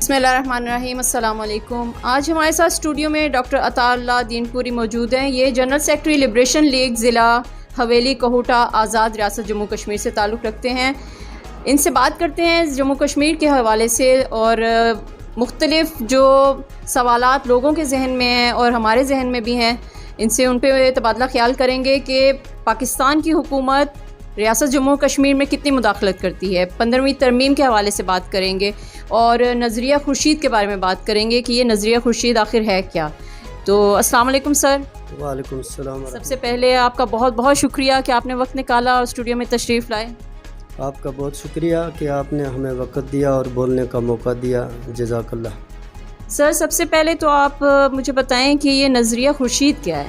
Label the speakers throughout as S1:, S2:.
S1: بسم اللہ الرحمن الرحیم، السلام علیکم۔ آج ہمارے ساتھ اسٹوڈیو میں ڈاکٹر عطا اللہ دین پوری موجود ہیں۔ یہ جنرل سیکرٹری لبریشن لیگ ضلع حویلی کوہوٹا آزاد ریاست جموں کشمیر سے تعلق رکھتے ہیں۔ ان سے بات کرتے ہیں جموں کشمیر کے حوالے سے اور مختلف جو سوالات لوگوں کے ذہن میں ہیں اور ہمارے ذہن میں بھی ہیں، ان پہ تبادلہ خیال کریں گے کہ پاکستان کی حکومت ریاست جموں کشمیر میں کتنی مداخلت کرتی ہے۔ 15ویں ترمیم کے حوالے سے بات کریں گے اور نظریہ خورشید کے بارے میں بات کریں گے کہ یہ نظریہ خورشید آخر ہے کیا۔ تو السلام علیکم سر۔
S2: وعلیکم السلام۔
S1: سب سے پہلے آپ کا بہت بہت شکریہ کہ آپ نے وقت نکالا اور اسٹوڈیو میں تشریف لائے۔
S2: آپ کا بہت شکریہ کہ آپ نے ہمیں وقت دیا اور بولنے کا موقع دیا، جزاک اللہ۔
S1: سر سب سے پہلے تو آپ مجھے بتائیں کہ یہ نظریہ خورشید کیا ہے؟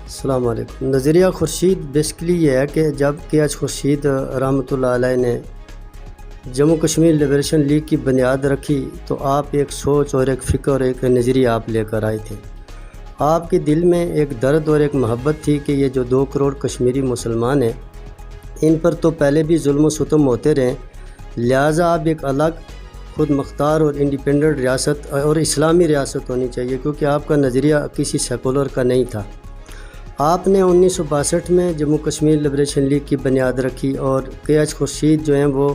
S2: السلام علیکم۔ نظریہ خورشید بیسکلی یہ ہے کہ جب کے ایچ خورشید رحمۃ اللہ علیہ نے جموں کشمیر لبریشن لیگ کی بنیاد رکھی تو آپ ایک سوچ اور ایک فکر اور ایک نظریہ آپ لے کر آئے تھے۔ آپ کے دل میں ایک درد اور ایک محبت تھی کہ یہ جو 2 کروڑ کشمیری مسلمان ہیں، ان پر تو پہلے بھی ظلم و ستم ہوتے رہے، لہٰذا آپ ایک الگ خود مختار اور انڈیپینڈنٹ ریاست اور اسلامی ریاست ہونی چاہیے، کیونکہ آپ کا نظریہ کسی سیکولر کا نہیں تھا۔ آپ نے 1962 میں جموں کشمیر لبریشن لیگ کی بنیاد رکھی اور کے ایچ خورشید جو ہیں وہ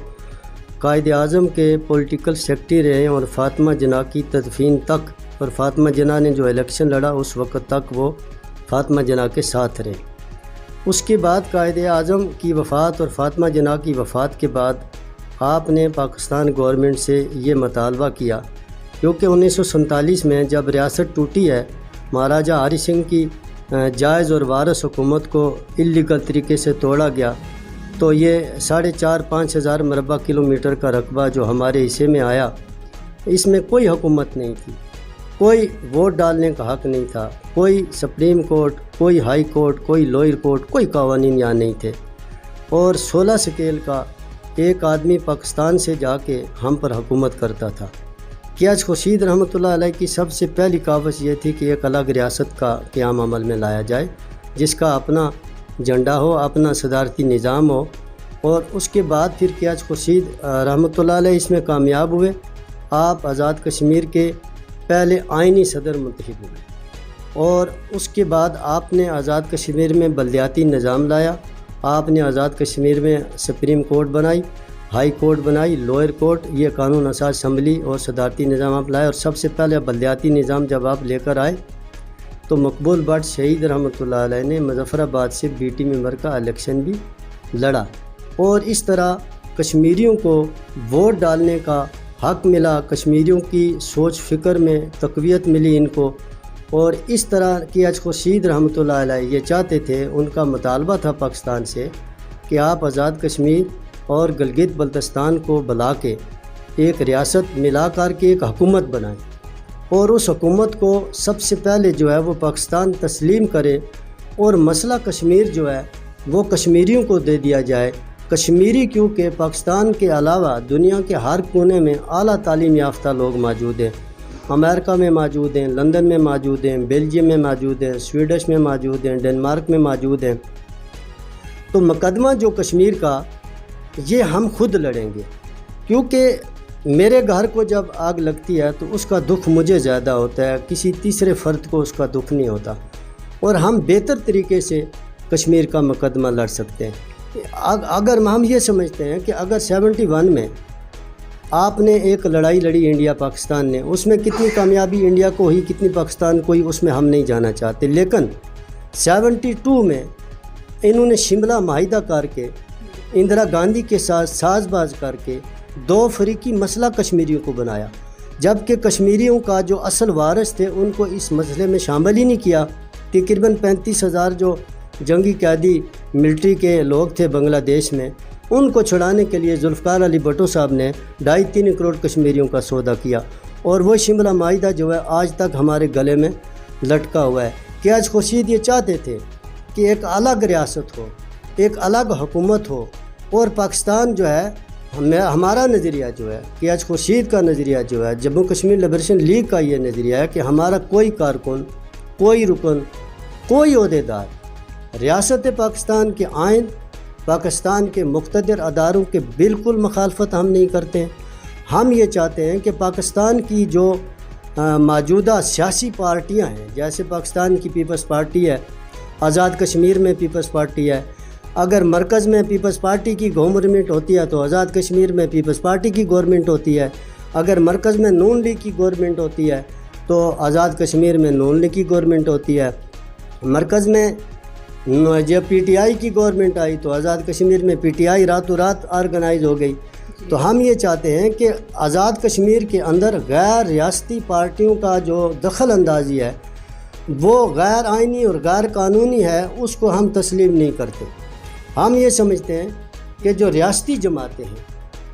S2: قائد اعظم کے پولیٹیکل سیکرٹری رہے اور فاطمہ جناح کی تدفین تک، اور فاطمہ جناح نے جو الیکشن لڑا اس وقت تک وہ فاطمہ جناح کے ساتھ رہے۔ اس کے بعد قائد اعظم کی وفات اور فاطمہ جناح کی وفات کے بعد آپ نے پاکستان گورنمنٹ سے یہ مطالبہ کیا، کیونکہ 1947 میں جب ریاست ٹوٹی ہے، مہاراجہ ہری سنگھ کی جائز اور وارث حکومت کو اللیگل طریقے سے توڑا گیا، تو یہ 4,500-5 ہزار مربع کلومیٹر کا رقبہ جو ہمارے حصے میں آیا، اس میں کوئی حکومت نہیں تھی، کوئی ووٹ ڈالنے کا حق نہیں تھا، کوئی سپریم کورٹ، کوئی ہائی کورٹ، کوئی لوئر کورٹ، کوئی قوانین یہاں نہیں تھے، اور 16 سکیل کا ایک آدمی پاکستان سے جا کے ہم پر حکومت کرتا تھا۔ کے ایچ خورشید رحمۃ اللہ علیہ کی سب سے پہلی کاوش یہ تھی کہ ایک الگ ریاست کا قیام عمل میں لایا جائے، جس کا اپنا جھنڈا ہو، اپنا صدارتی نظام ہو، اور اس کے بعد پھر کے ایچ خورشید رحمۃ اللہ علیہ اس میں کامیاب ہوئے۔ آپ آزاد کشمیر کے پہلے آئینی صدر منتخب ہوئے، اور اس کے بعد آپ نے آزاد کشمیر میں بلدیاتی نظام لایا، آپ نے آزاد کشمیر میں سپریم کورٹ بنائی، ہائی کورٹ بنائی، لوئر کورٹ، یہ قانون اساس اسمبلی اور صدارتی نظام آپ لائے، اور سب سے پہلے بلدیاتی نظام جب آپ لے کر آئے تو مقبول بٹ شہید رحمۃ اللہ علیہ نے مظفر آباد سے BT ممبر کا الیکشن بھی لڑا، اور اس طرح کشمیریوں کو ووٹ ڈالنے کا حق ملا، کشمیریوں کی سوچ فکر میں تقویت ملی ان کو، اور اس طرح کے ایچ خورشید رحمۃ اللہ علیہ یہ چاہتے تھے، ان کا مطالبہ تھا پاکستان سے کہ آپ آزاد کشمیر اور گلگت بلتستان کو بلا کے ایک ریاست ملا کر کے ایک حکومت بنائیں، اور اس حکومت کو سب سے پہلے جو ہے وہ پاکستان تسلیم کرے، اور مسئلہ کشمیر جو ہے وہ کشمیریوں کو دے دیا جائے۔ کشمیری کیونکہ پاکستان کے علاوہ دنیا کے ہر کونے میں اعلیٰ تعلیم یافتہ لوگ موجود ہیں، امریکہ میں موجود ہیں، لندن میں موجود ہیں، بیلجیم میں موجود ہیں، سویڈش میں موجود ہیں، ڈنمارک میں موجود ہیں، تو مقدمہ جو کشمیر کا یہ ہم خود لڑیں گے، کیونکہ میرے گھر کو جب آگ لگتی ہے تو اس کا دکھ مجھے زیادہ ہوتا ہے، کسی تیسرے فرد کو اس کا دکھ نہیں ہوتا، اور ہم بہتر طریقے سے کشمیر کا مقدمہ لڑ سکتے ہیں۔ اگر ہم یہ سمجھتے ہیں کہ اگر 71 میں آپ نے ایک لڑائی لڑی انڈیا پاکستان نے، اس میں کتنی کامیابی انڈیا کو ہوئی، کتنی پاکستان کو ہوئی، اس میں ہم نہیں جانا چاہتے، لیکن 72 میں انہوں نے شملہ معاہدہ کر کے اندرا گاندھی کے ساتھ ساز باز کر کے 2 فریقی مسئلہ کشمیریوں کو بنایا، جبکہ کشمیریوں کا جو اصل وارث تھے ان کو اس مسئلے میں شامل ہی نہیں کیا۔ تقریباً 35,000 جو جنگی قیدی ملٹری کے لوگ تھے بنگلہ دیش میں، ان کو چھڑانے کے لیے ذوالفقار علی بھٹو صاحب نے 2.5-3 کروڑ کشمیریوں کا سودا کیا، اور وہ شملہ معاہدہ جو ہے آج تک ہمارے گلے میں لٹکا ہوا ہے۔ کے ایچ خورشید یہ چاہتے تھے کہ ایک الگ ریاست ہو، ایک الگ حکومت ہو، اور پاکستان جو ہے ہمارا نظریہ جو ہے، کے ایچ خورشید کا نظریہ جو ہے، جموں کشمیر لبریشن لیگ کا یہ نظریہ ہے کہ ہمارا کوئی کارکن، کوئی رکن، کوئی عہدیدار ریاست پاکستان کے آئین، پاکستان کے مقتدر اداروں کے بالکل مخالفت ہم نہیں کرتے ہیں، ہم یہ چاہتے ہیں کہ پاکستان کی جو موجودہ سیاسی پارٹیاں ہیں، جیسے پاکستان کی پیپلز پارٹی ہے، آزاد کشمیر میں پیپلز پارٹی ہے، اگر مرکز میں پیپلز پارٹی کی گورنمنٹ ہوتی ہے تو آزاد کشمیر میں پیپلز پارٹی کی گورنمنٹ ہوتی ہے، اگر مرکز میں نون لیگ کی گورنمنٹ ہوتی ہے تو آزاد کشمیر میں نون لیگ کی گورنمنٹ ہوتی ہے، مرکز میں جب پی ٹی آئی کی گورنمنٹ آئی تو آزاد کشمیر میں پی ٹی آئی راتوں رات آرگنائز ہو گئی۔ تو ہم یہ چاہتے ہیں کہ آزاد کشمیر کے اندر غیر ریاستی پارٹیوں کا جو دخل اندازی ہے وہ غیر آئینی اور غیر قانونی ہے، اس کو ہم تسلیم نہیں کرتے۔ ہم یہ سمجھتے ہیں کہ جو ریاستی جماعتیں ہیں،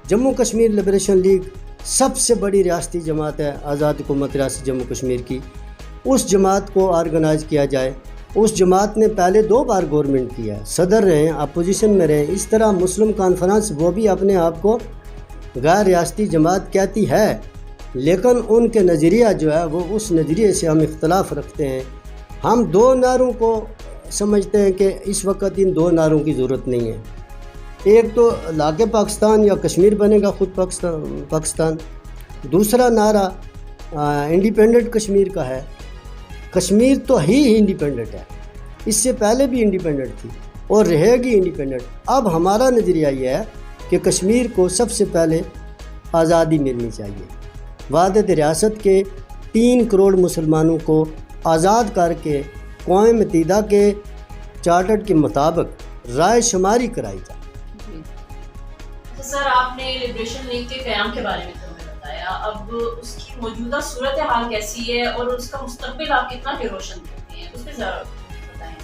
S2: جموں کشمیر لبریشن لیگ سب سے بڑی ریاستی جماعت ہے آزاد حکومت ریاست جموں کشمیر کی، اس جماعت کو آرگنائز کیا جائے۔ اس جماعت نے پہلے 2 بار گورنمنٹ کیا ہے، صدر رہے ہیں، اپوزیشن میں رہے ہیں۔ اس طرح مسلم کانفرنس وہ بھی اپنے آپ کو غیر ریاستی جماعت کہتی ہے، لیکن ان کے نظریہ جو ہے وہ اس نظریے سے ہم اختلاف رکھتے ہیں۔ ہم 2 نعروں کو سمجھتے ہیں کہ اس وقت ان 2 نعروں کی ضرورت نہیں ہے۔ ایک تو علاقے پاکستان یا کشمیر بنے گا خود پاکستان، دوسرا نعرہ انڈیپینڈنٹ کشمیر کا ہے۔ کشمیر تو ہی انڈیپینڈنٹ ہے، اس سے پہلے بھی انڈیپینڈنٹ تھی اور رہے گی انڈیپینڈنٹ۔ اب ہمارا نظریہ یہ ہے کہ کشمیر کو سب سے پہلے آزادی ملنی چاہیے، وحدت ریاست کے 3 کروڑ مسلمانوں کو آزاد کر کے اقوام متحدہ کے چارٹر کے مطابق رائے شماری کرائی جائے۔
S1: سر، آپ نے لبریشن لیگ کے قیام کے بارے میں بتایا، اب اس کی موجودہ صورتحال کیسی ہے اور اس کا مستقبل آپ کتنا کہ روشن کرتے ہیں، اس پہ ذرا بتائیں۔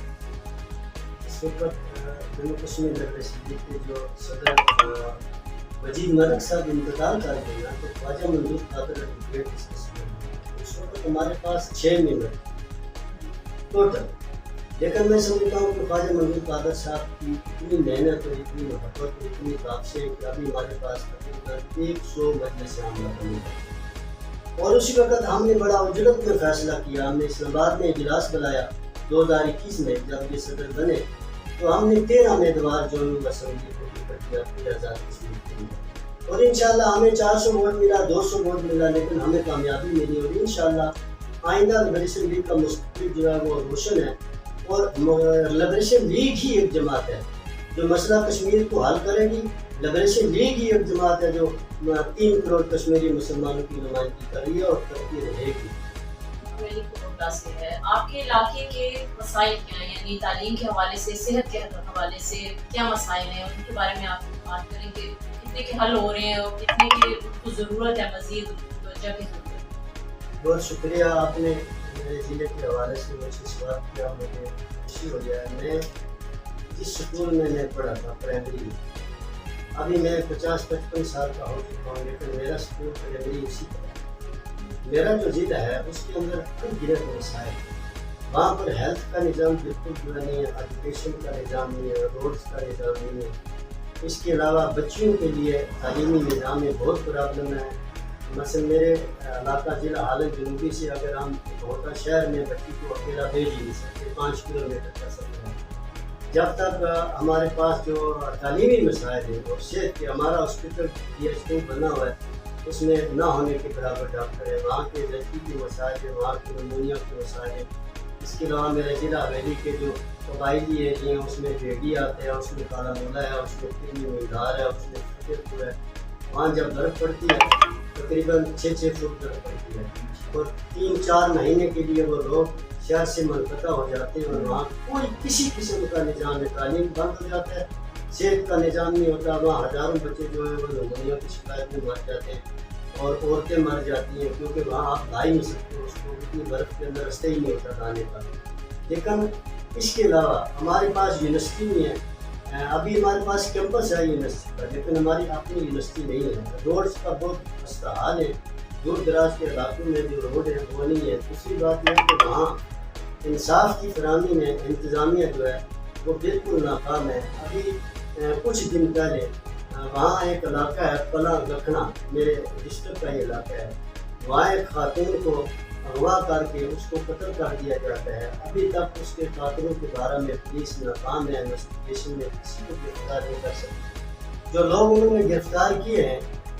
S2: اس وقت جموں کشمیر لبریشن لیگ کے جو صدر وجید ملک صاحب انتقال کر گئے نا، تو خواجہ منظور قادر اس وقت ہمارے پاس 6 ممبر ٹوٹل، لیکن میں سمجھتا ہوں کہ خواجہ منظور قادر صاحب کی اتنی محنت اور اتنی محبت اور اتنی کاوشیں کہ ابھی ہمارے پاس تقریباً 100 مجلس عاملہ بنی ہے۔ اور اسی وقت ہم نے بڑا اجرت میں فیصلہ کیا، ہم نے اسلام آباد میں اجلاس بلایا 2021 میں، جب یہ صدر بنے تو ہم نے 13 امیدوار جو اسمبلی کو ٹکٹ دیا پھر آزاد کشمیر کے لیے، اور انشاءاللہ ہمیں 400 ووٹ ملا، 200 ووٹ ملا، لیکن ہمیں کامیابی ملی، اور انشاءاللہ آئندہ لبریشن لیگ کا مستقبل جو ہے وہ روشن ہے۔ اور لبریشن لیگ ہی ایک جماعت ہے جو مسئلہ کشمیر کو حل کرے گی، لبریشن لیگ ہی ایک جماعت ہے جو 3 کروڑ کشمیری مسلمانوں کی نمائندگی کر رہی ہے اور کرتی رہے گی۔
S1: آپ کے علاقے کے مسائل کیا ہیں، یعنی تعلیم کے حوالے سے، صحت کے حوالے سے کیا مسائل ہیں، ان کے بارے میں آپ بات کریں کہ کتنے کے حل ہو رہے ہیں اور کتنے کی ضرورت ہے مزید توجہ کی ضرورت ہے۔
S2: بہت شکریہ، آپ نے میرے ضلع کے حوالے سے مجھے سوال کیا، مجھے خوشی ہو گیا۔ میں جس اسکول میں نے پڑھا تھا پرائمری میں، ابھی میں 50-55 سال کا ہو چکا ہوں، لیکن میرا اسکول پرائمری اسی طرح، میرا جو ضلع ہے اس کے اندر کئی گرد مسائل ہیں۔ وہاں پر ہیلتھ کا نظام بالکل پورا نہیں ہے، ایجوکیشن کا نظام نہیں ہے، روڈز کا نظام نہیں ہے۔ اس کے علاوہ بچیوں کے لیے تعلیمی نظام میں بہت پرابلم ہے۔ مثلا میرے علاقہ ضلع حالت جنوبی سے اگر ہم ہوتا شہر میں بچی کو اکیلا بھیج ہی نہیں سکتے، 5 کلومیٹر کا سفر ہے۔ جب تک ہمارے پاس جو تعلیمی مسائل ہیں اور صحت کے، ہمارا ہاسپٹل DH2 بنا ہوا ہے، اس میں نہ ہونے کے برابر ڈاکٹر ہے، وہاں کے زچگی کے مسائل ہیں، وہاں کے نمونیا کے مسائل ہیں۔ اس کے علاوہ میرے ضلع حویلی کے جو قبائلی ایریے ہیں اس میں بھیڑی آتے ہیں، اس میں کالا مولا ہے، اس میں پنی مزدار ہے، اس میں فکر پور ہے۔ وہاں جب برف پڑتی ہے تقریباً 6 فٹ برف پڑتی ہے، اور 3-4 مہینے کے لیے وہ لوگ شہر سے منقطع ہو جاتے ہیں، اور وہاں کوئی کسی قسم کا نظام ہے، تعلیم بند ہو جاتا ہے، صحت کا نظام نہیں ہوتا۔ وہاں ہزاروں بچے جو ہیں وہ نمونیا کی شکایت میں مر جاتے ہیں، اور عورتیں مر جاتی ہیں، کیونکہ وہاں آپ لا ہی نہیں سکتے، اس کو اتنی برف کے اندر رستہ ہی نہیں ہوتا لانے کا۔ لیکن اس کے علاوہ ہمارے پاس یونیورسٹی نہیں ہے، ابھی ہمارے پاس کیمپس ہے یونیورسٹی کا، لیکن ہماری اپنی یونیورسٹی نہیں ہے۔ روڈز کا بہت خستہ حال ہے، دور دراز کے علاقوں میں جو روڈ ہے وہ نہیں ہے۔ دوسری بات یہ کہ وہاں انصاف کی فراہمی میں انتظامیہ جو ہے وہ بالکل ناکام ہے۔ ابھی کچھ دن پہلے وہاں ایک علاقہ ہے پلا لکھنا، میرے ڈسٹرکٹ کا یہ علاقہ ہے، وہاں ایک خاتون کو اغوا کر کے اس کو قتل کر دیا جاتا ہے۔ ابھی تک اس کے قاتلوں کے بارے میں پولیس ناکام ہے، انویسٹیگیشن میں کسی کو گرفتار نہیں کر سکتی۔ جو لوگ انہوں نے گرفتار کیے ہیں